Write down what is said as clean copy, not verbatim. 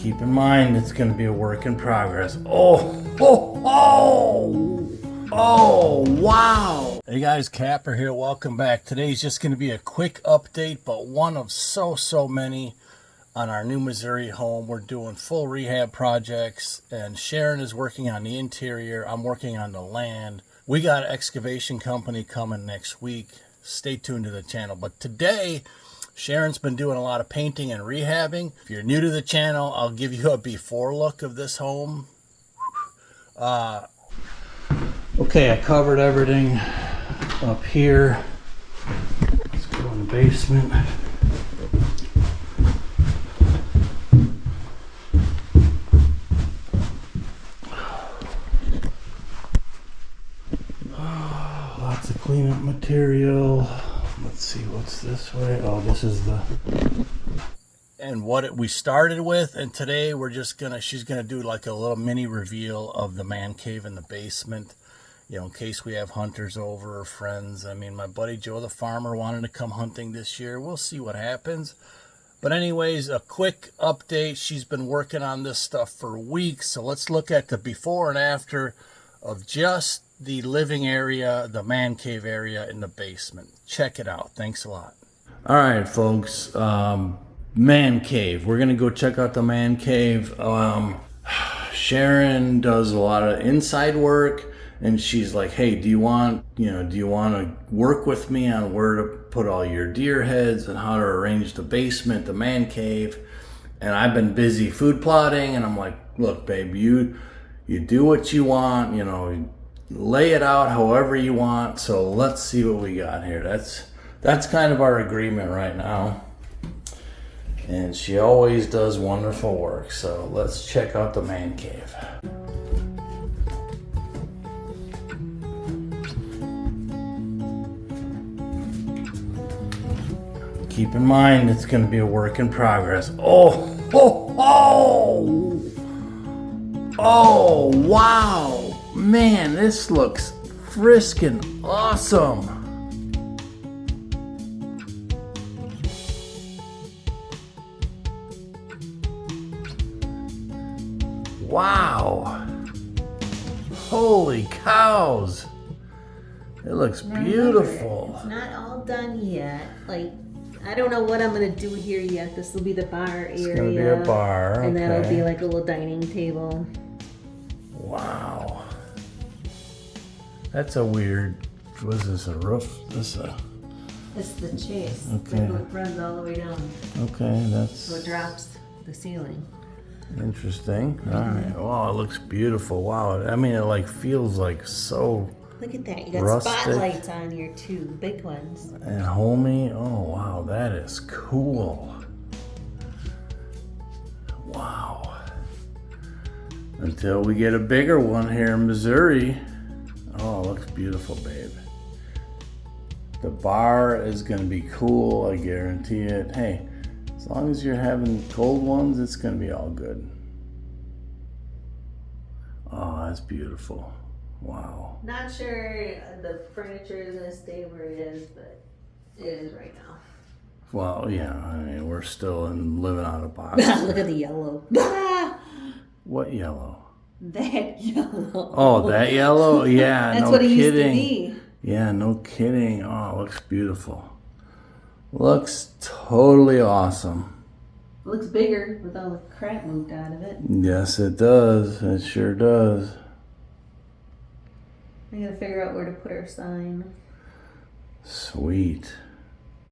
Keep in mind, it's going to be a work in progress. Oh, wow. Hey guys, Kapper here. Welcome back. Today's just going to be a quick update, but one of so many on our new Missouri home. We're doing full rehab projects, and Sharon is working on the interior. I'm working on the land. We got an excavation company coming next week. Stay tuned to the channel. But today, Sharon's been doing a lot of painting and rehabbing. If you're new to the channel, I'll give you a before look of this home. Okay, I covered everything up here. Let's go in the basement. Lots of cleanup material. Let's see what's this way. Oh, this is the... And what we started with, and today we're just she's gonna do like a little mini reveal of the man cave in the basement. You know, in case we have hunters over or friends. I mean, my buddy Joe the farmer wanted to come hunting this year. We'll see what happens. But anyways, a quick update. She's been working on this stuff for weeks. So let's look at the before and after of just the living area, the man cave area in the basement. Check it out. Thanks a lot. All right, folks. Man cave. We're going to go check out the man cave. Sharon does a lot of inside work. And she's like, hey, do you want to work with me on where to put all your deer heads and how to arrange the basement, the man cave? And I've been busy food plotting, and I'm like, look, babe, you do what you want, you know, lay it out however you want. So let's see what we got here. That's kind of our agreement right now. And she always does wonderful work. So let's check out the man cave. Keep in mind, it's going to be a work in progress. Oh, wow. Man, this looks friskin' awesome. Wow. Holy cows. It looks beautiful. It's not all done yet. Like, I don't know what I'm gonna do here yet. This will be the bar area. It's gonna be a bar, and that'll be like a little dining table. Wow. That's a weird, what is this, a roof? It's the chase. Okay. It runs all the way down. Okay, that's... So it drops the ceiling. Interesting. All right. Wow, it looks beautiful. Wow. I mean, it like feels like so... Look at that. You got rustic. Spotlights on here too, big ones. And homey. Oh, wow. That is cool. Wow. Until we get a bigger one here in Missouri. Oh, it looks beautiful, babe. The bar is going to be cool. I guarantee it. Hey, as long as you're having cold ones, it's going to be all good. Oh, that's beautiful. Wow. Not sure the furniture is going to stay where it is, but it is right now. Well, yeah, I mean, we're still living out of box. Look at the yellow. What yellow? That yellow. Oh, that yellow? Yeah, That's no what it kidding. used to be. Yeah, no kidding. Oh, it looks beautiful. Looks totally awesome. It looks bigger with all the crap moved out of it. Yes, it does. It sure does. I gotta figure out where to put our sign. Sweet.